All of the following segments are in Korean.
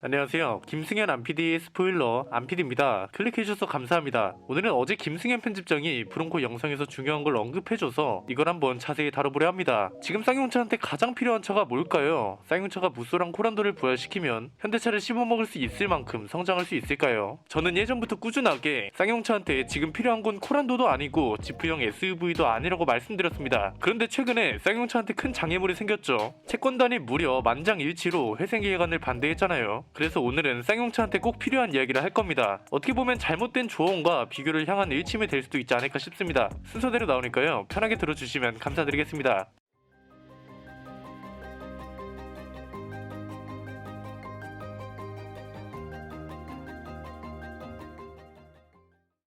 안녕하세요. 김승현 안PD의 스포일러 안PD입니다. 클릭해주셔서 감사합니다. 오늘은 어제 김승현 편집장이 브론코 영상에서 중요한 걸 언급해줘서 이걸 한번 자세히 다뤄보려 합니다. 지금 쌍용차한테 가장 필요한 차가 뭘까요? 쌍용차가 무쏘랑 코란도를 부활시키면 현대차를 씹어먹을 수 있을 만큼 성장할 수 있을까요? 저는 예전부터 꾸준하게 쌍용차한테 지금 필요한 건 코란도도 아니고 지프형 SUV도 아니라고 말씀드렸습니다. 그런데 최근에 쌍용차한테 큰 장애물이 생겼죠. 채권단이 무려 만장일치로 회생계획안을 반대했잖아요. 그래서 오늘은 쌍용차한테 꼭 필요한 이야기를 할 겁니다. 어떻게 보면 잘못된 조언과 비교를 향한 일침이 될 수도 있지 않을까 싶습니다. 순서대로 나오니까요. 편하게 들어주시면 감사드리겠습니다.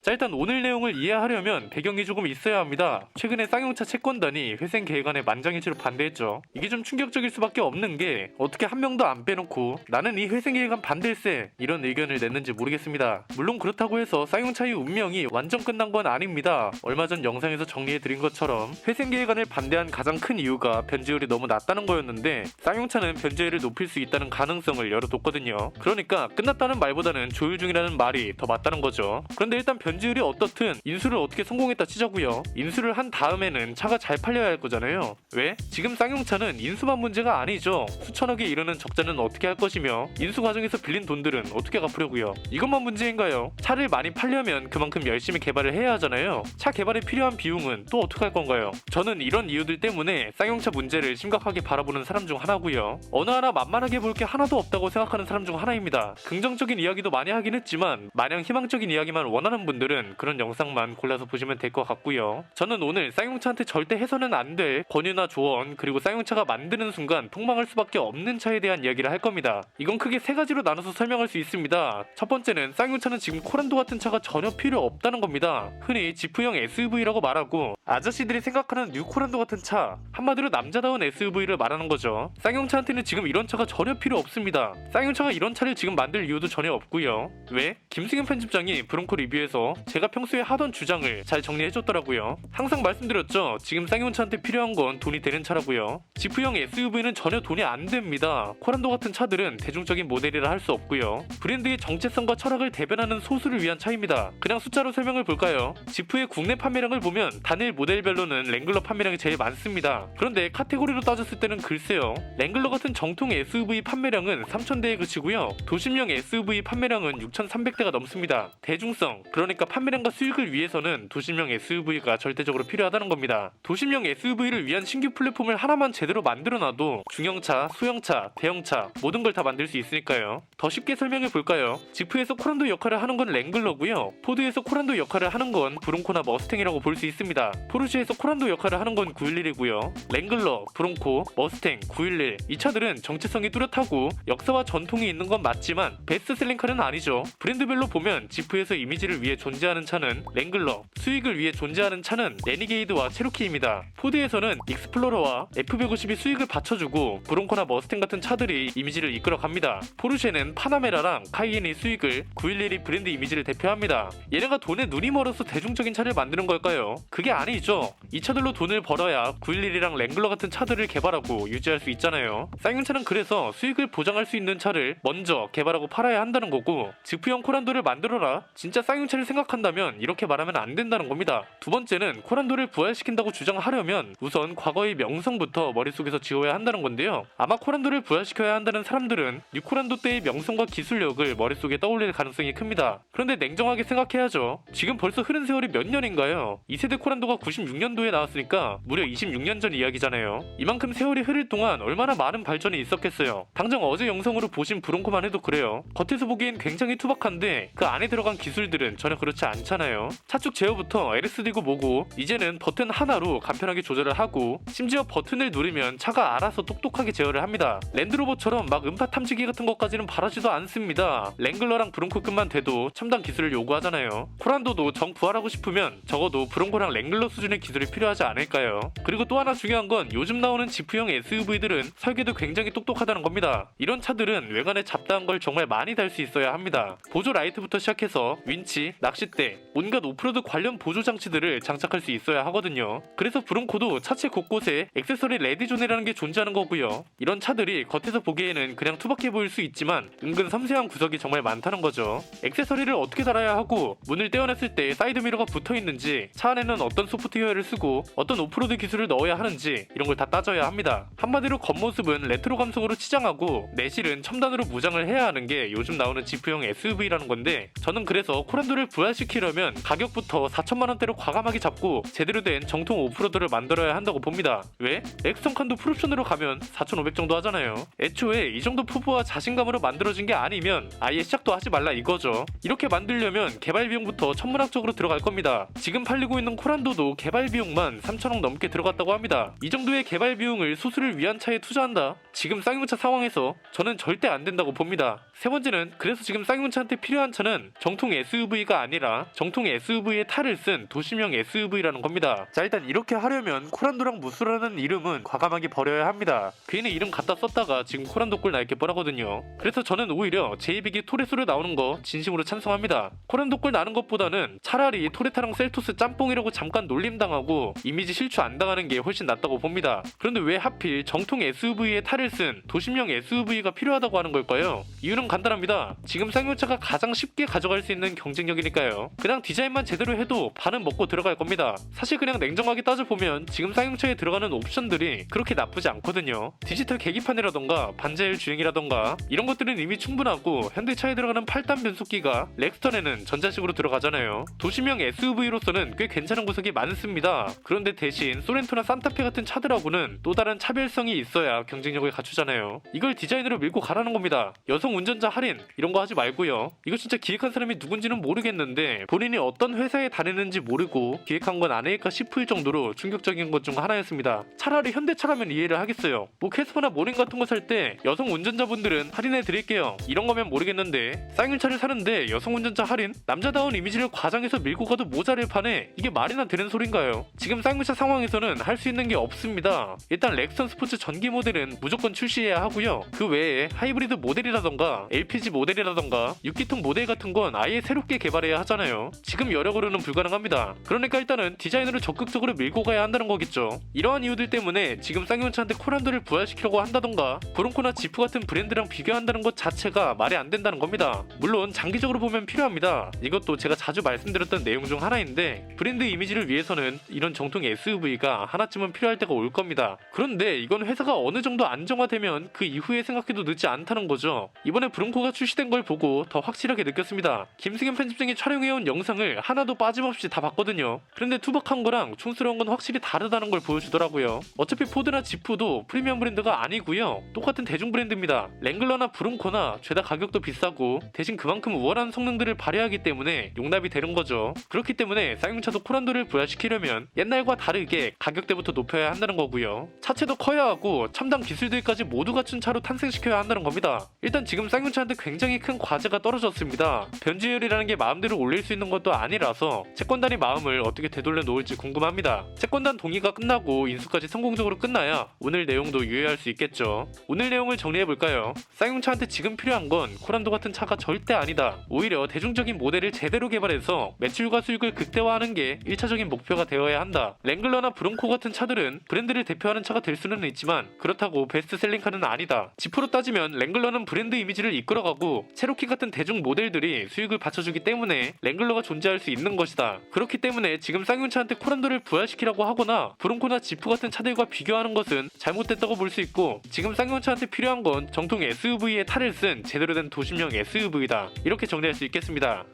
자, 일단 오늘 내용을 이해하려면 배경이 조금 있어야 합니다. 최근에 쌍용차 채권단이 회생계획안에 만장일치로 반대했죠. 이게 좀 충격적일 수밖에 없는 게 어떻게 한 명도 안 빼놓고 나는 이 회생계획안 반대일세 이런 의견을 냈는지 모르겠습니다. 물론 그렇다고 해서 쌍용차의 운명이 완전 끝난 건 아닙니다. 얼마 전 영상에서 정리해드린 것처럼 회생계획안을 반대한 가장 큰 이유가 변제율이 너무 낮다는 거였는데 쌍용차는 변제율을 높일 수 있다는 가능성을 열어뒀거든요. 그러니까 끝났다는 말보다는 조율 중이라는 말이 더 맞다는 거죠. 그런데 일단 변제율이 어떻든 인수를 어떻게 성공했다 치자고요. 인수를 한 다음에는 차가 잘 팔려야 할 거잖아요. 왜? 지금 쌍용차는 인수만 문제가 아니죠. 수천억에 이르는 적자는 어떻게 할 것이며 인수 과정에서 빌린 돈들은 어떻게 갚으려고요. 이것만 문제인가요? 차를 많이 팔려면 그만큼 열심히 개발을 해야 하잖아요. 차 개발에 필요한 비용은 또 어떻게 할 건가요? 저는 이런 이유들 때문에 쌍용차 문제를 심각하게 바라보는 사람 중 하나고요. 어느 하나 만만하게 볼 게 하나도 없다고 생각하는 사람 중 하나입니다. 긍정적인 이야기도 많이 하긴 했지만 마냥 희망적인 이야기만 원하는 분들은 그런 영상만 골라서 보시면 될 것 같고요. 저는 오늘 쌍용차한테 절대 해서는 안 될 권유나 조언 그리고 쌍용차가 만드는 순간 폭망할 수밖에 없는 차에 대한 이야기를 할 겁니다. 이건 크게 세 가지로 나눠서 설명할 수 있습니다. 첫 번째는 쌍용차는 지금 코란도 같은 차가 전혀 필요 없다는 겁니다. 흔히 지프형 SUV라고 말하고 아저씨들이 생각하는 뉴 코란도 같은 차, 한마디로 남자다운 SUV를 말하는 거죠. 쌍용차한테는 지금 이런 차가 전혀 필요 없습니다. 쌍용차가 이런 차를 지금 만들 이유도 전혀 없고요. 왜? 김승현 편집장이 브론코 리뷰에서 제가 평소에 하던 주장을 잘 정리해줬더라고요. 항상 말씀드렸죠. 지금 쌍용차한테 필요한 건 돈이 되는 차라고요. 지프형 SUV는 전혀 돈이 안 됩니다. 코란도 같은 차들은 대중적인 모델이라 할 수 없고요. 브랜드의 정체성과 철학을 대변하는 소수를 위한 차입니다. 그냥 숫자로 설명을 볼까요? 지프의 국내 판매량을 보면 단일 모델별로는 랭글러 판매량이 제일 많습니다. 그런데 카테고리로 따졌을 때는 글쎄요. 랭글러 같은 정통 SUV 판매량은 3,000대에 그치고요. 도심형 SUV 판매량은 6,300대가 넘습니다. 대중성, 그러니까 판매량과 수익을 위해서는 도심형 SUV가 절대적으로 필요하다는 겁니다. 도심형 SUV를 위한 신규 플랫폼을 하나만 제대로 만들어놔도 중형차, 소형차, 대형차 모든 걸 다 만들 수 있으니까요. 더 쉽게 설명해 볼까요? 지프에서 코란도 역할을 하는 건 랭글러고요. 포드에서 코란도 역할을 하는 건 브론코나 머스탱이라고 볼 수 있습니다. 포르쉐에서 코란도 역할을 하는 건 911이고요. 랭글러, 브론코, 머스탱, 911 이 차들은 정체성이 뚜렷하고 역사와 전통이 있는 건 맞지만 베스트셀링카는 아니죠. 브랜드별로 보면 지프에서 이미지를 위해 존재하는 차는 랭글러, 수익을 위해 존재하는 차는 레니게이드와 체로키입니다. 포드에서는 익스플로러와 F150이 수익을 받쳐주고 브론코나 머스탱 같은 차들이 이미지를 이끌어갑니다. 포르쉐는 파나메라랑 카이엔이 수익을, 911이 브랜드 이미지를 대표합니다. 얘네가 돈에 눈이 멀어서 대중적인 차를 만드는 걸까요? 그게 아니죠. 이 차들로 돈을 벌어야 911이랑 랭글러 같은 차들을 개발하고 유지할 수 있잖아요. 쌍용차는 그래서 수익을 보장할 수 있는 차를 먼저 개발하고 팔아야 한다는 거고 지프형 코란도를 만들어라? 진짜 쌍용차를 생각한다면 이렇게 말하면 안 된다는 겁니다. 두 번째는 코란도를 부활시킨다고 주장하려면 우선 과거의 명성부터 머릿속에서 지워야 한다는 건데요. 아마 코란도를 부활시켜야 한다는 사람들은 뉴 코란도 때의 명성과 기술력을 머릿속에 떠올릴 가능성이 큽니다. 그런데 냉정하게 생각해야죠. 지금 벌써 흐른 세월이 몇 년인가요? 2세대 코란도가 96년도에 나왔으니까 무려 26년 전 이야기잖아요. 이만큼 세월이 흐를 동안 얼마나 많은 발전이 있었겠어요. 당장 어제 영상으로 보신 브론코만 해도 그래요. 겉에서 보기엔 굉장히 투박한데 그 안에 들어간 기술들은 전혀 그렇지 않잖아요. 차축 제어부터 LSD고 뭐고 이제는 버튼 하나로 간편하게 조절을 하고 심지어 버튼을 누르면 차가 알아서 똑똑하게 제어를 합니다. 랜드로버처럼 막 음파 탐지기 같은 것까지는 바라지도 않습니다. 랭글러랑 브론코급만 돼도 첨단 기술을 요구하잖아요. 코란도도 정 부활하고 싶으면 적어도 브론코랑 랭글러 수준의 기술이 필요하지 않을까요? 그리고 또 하나 중요한 건 요즘 나오는 지프형 SUV들은 설계도 굉장히 똑똑하다는 겁니다. 이런 차들은 외관에 잡다한 걸 정말 많이 달 수 있어야 합니다. 보조 라이트부터 시작해서 윈치, 낚싯대, 온갖 오프로드 관련 보조 장치들을 장착할 수 있어야 하거든요. 그래서 브론코도 차체 곳곳에 액세서리 레디존이라는 게 존재하는 거고요. 이런 차들이 겉에서 보기에는 그냥 투박해 보일 수 있지만 은근 섬세한 구석이 정말 많다는 거죠. 액세서리를 어떻게 달아야 하고, 문을 떼어냈을 때 사이드미러가 붙어있는지, 차 안에는 어떤 소프트웨어를 쓰고 어떤 오프로드 기술을 넣어야 하는지 이런 걸 다 따져야 합니다. 한마디로 겉모습은 레트로 감성으로 치장하고 내실은 첨단으로 무장을 해야 하는 게 요즘 나오는 지프용 SUV라는 건데, 저는 그래서 코란도를 부활시키려면 가격부터 4천만원대로 과감하게 잡고 제대로 된 정통 오프로드를 만들어야 한다고 봅니다. 왜? 넥스턴 칸도 풀옵션으로 가면 4,500 정도 하잖아요. 애초에 이 정도 포부와 자신감으로 만들어진 게 아니면 아예 시작도 하지 말라 이거죠. 이렇게 만들려면 개발 비용부터 천문학적으로 들어갈 겁니다. 지금 팔리고 있는 코란도도 개발 비용만 3천억 넘게 들어갔다고 합니다. 이 정도의 개발 비용을 수수를 위한 차에 투자한다? 지금 쌍용차 상황에서 저는 절대 안 된다고 봅니다. 세 번째는, 그래서 지금 쌍용차한테 필요한 차는 정통 SUV가 아니라 정통 SUV의 탈을 쓴 도시명 SUV라는 겁니다. 자, 일단 이렇게 하려면 코란도랑 무스라는 이름은 과감하게 버려야 합니다. 괜히 이름 갖다 썼다가 지금 코란도 꼴 날게 뻔하거든요. 그래서 저는 오히려 제200이 토레스로 나오는 거 진심으로 찬성합니다. 코란도 꼴 나는 것보다는 차라리 토레타랑 셀토스 짬뽕이라고 잠깐 놀림당하고 이미지 실추 안 당하는 게 훨씬 낫다고 봅니다. 그런데 왜 하필 정통 SUV의 탈을 쓴 도심형 SUV가 필요하다고 하는 걸까요? 이유는 간단합니다. 지금 쌍용차가 가장 쉽게 가져갈 수 있는 경쟁력이니까요. 그냥 디자인만 제대로 해도 반은 먹고 들어갈 겁니다. 사실 그냥 냉정하게 따져보면 지금 쌍용차에 들어가는 옵션들이 그렇게 나쁘지 않거든요. 디지털 계기판이라던가 반자율 주행이라던가 이런 것들은 이미 충분하고, 현대차에 들어가는 8단 변속기가 렉스턴에는 전자식으로 들어가잖아요. 도시명 SUV로서는 꽤 괜찮은 구석이 많습니다. 그런데 대신 소렌토나 산타페 같은 차들하고는 또 다른 차별성이 있어야 경쟁력을 갖추잖아요. 이걸 디자인으로 밀고 가라는 겁니다. 여성 운전자 할인 이런 거 하지 말고요. 이거 진짜 기획한 사람이 누군지는 모르겠는데 본인이 어떤 회사에 다니는지 모르고 기획한 건 아닐까 싶을 정도로 충격적인 것 중 하나였습니다. 차라리 현대차라면 이해를 하겠어요. 뭐 캐스퍼나 모닝 같은 거 살 때 여성 운전자분들은 할인해 드릴게요, 이런 거면 모르겠는데 쌍용차를 사는데 여성 운전자 할인? 남자다운 이미지를 과장해서 밀고 가도 모자랄 판에 이게 말이나 되는 소린가요? 지금 쌍용차 상황에서는 할 수 있는 게 없습니다. 일단 렉선 스포츠 전기 모델은 무조건 출시해야 하고요. 그 외에 하이브리드 모델이라던가 LPG 모델이라던가 6기통 모델 같은 건 아예 새롭게 개발해야 하잖아요. 지금 여력으로는 불가능합니다. 그러니까 일단은 디자인으로 적극적으로 밀고 가야 한다는 거겠죠. 이러한 이유들 때문에 지금 쌍용차한테 코란도를 부활시키려고 한다던가 브론코나 지프 같은 브랜드랑 비교한다는 것 자체가 말이 안 된다는 겁니다. 물론 장기적으로 보면 필요합니다. 이것도 제가 자주 말씀드렸던 내용 중 하나인데, 브랜드 이미지를 위해서는 이런 정통 SUV가 하나쯤은 필요할 때가 올 겁니다. 그런데 이건 회사가 어느 정도 안정화되면 그 이후에 생각해도 늦지 않다는 거죠. 이번에 브론코가 출시된 걸 보고 더 확실하게 느꼈습니다. 김승현 편집장이 촬영해온 영상을 하나도 빠짐없이 다 봤거든요. 그런데 투박한 거랑 촌스러운 건 확실히 다르다는 걸 보여주더라고요. 어차피 포드나 지프도 프리미엄 브랜드가 아니고요, 똑같은 대중 브랜드입니다. 랭글러나 브론코나 죄다 가격도 비싸고 대신 그만큼 우월한 성능들을 발휘하기 때문에 용납이 되는 거죠. 그렇기 때문에 쌍용차도 코란도를 부활시키려면 옛날과 다르게 가격대부터 높여야 한다는 거고요. 차체도 커야 하고 첨단 기술들까지 모두 갖춘 차로 탄생시켜야 한다는 겁니다. 일단 지금 쌍용차한테 굉장히 큰 과제가 떨어졌습니다. 변지율이라는 게 마음대로 올릴 수 있는 것도 아니라서 채권단이 마음을 어떻게 되돌려 놓을지 궁금합니다. 채권단 동의가 끝나고 인수까지 성공적으로 끝나야 오늘 내용도 유효할 수 있겠죠. 오늘 내용을 정리해볼까요? 쌍용차한테 지금 필요한 건 코란도 같은 차가 절대 아니다. 오히려 대중적인 모델을 제대로 개발해서 매출과 수익을 극대화하는 게 1차적인 목표가 되어야 한다. 랭글러나 브론코 같은 차들은 브랜드를 대표하는 차가 될 수는 있지만 그렇다고 베스트셀링카는 아니다. 지프로 따지면 랭글러는 브랜드 이미지를 이끌어가고 체로키 같은 대중 모델들이 수익을 받쳐주기 때문에 랭글러가 존재할 수 있는 것이다. 그렇기 때문에 지금 쌍용차한테 코란도를 부활시키라고 하거나 브론코나 지프 같은 차들과 비교하는 것은 잘못됐다고 볼 수 있고, 지금 쌍용차한테 필요한 건 정통 SUV의 탈을 쓴 제대로 된 도심형 SUV다. 이렇게 정리할 수 있겠습니다.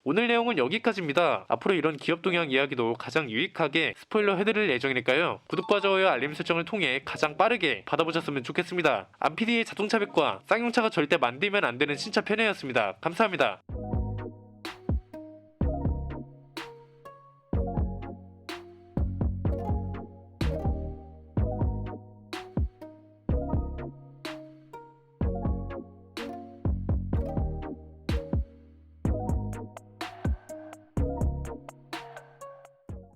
오늘 내용은 여기까지입니다. 앞으로 이런 기업 동향 이야기도 가장 유익하게 스포일러 해드릴 예정이니까요. 구독과 좋아요, 알림 설정을 통해 가장 빠르게 받아보셨으면 좋겠습니다. 안PD의 자동차 백과 쌍용차가 절대 만들면 안 되는 신차 편애였습니다. 감사합니다.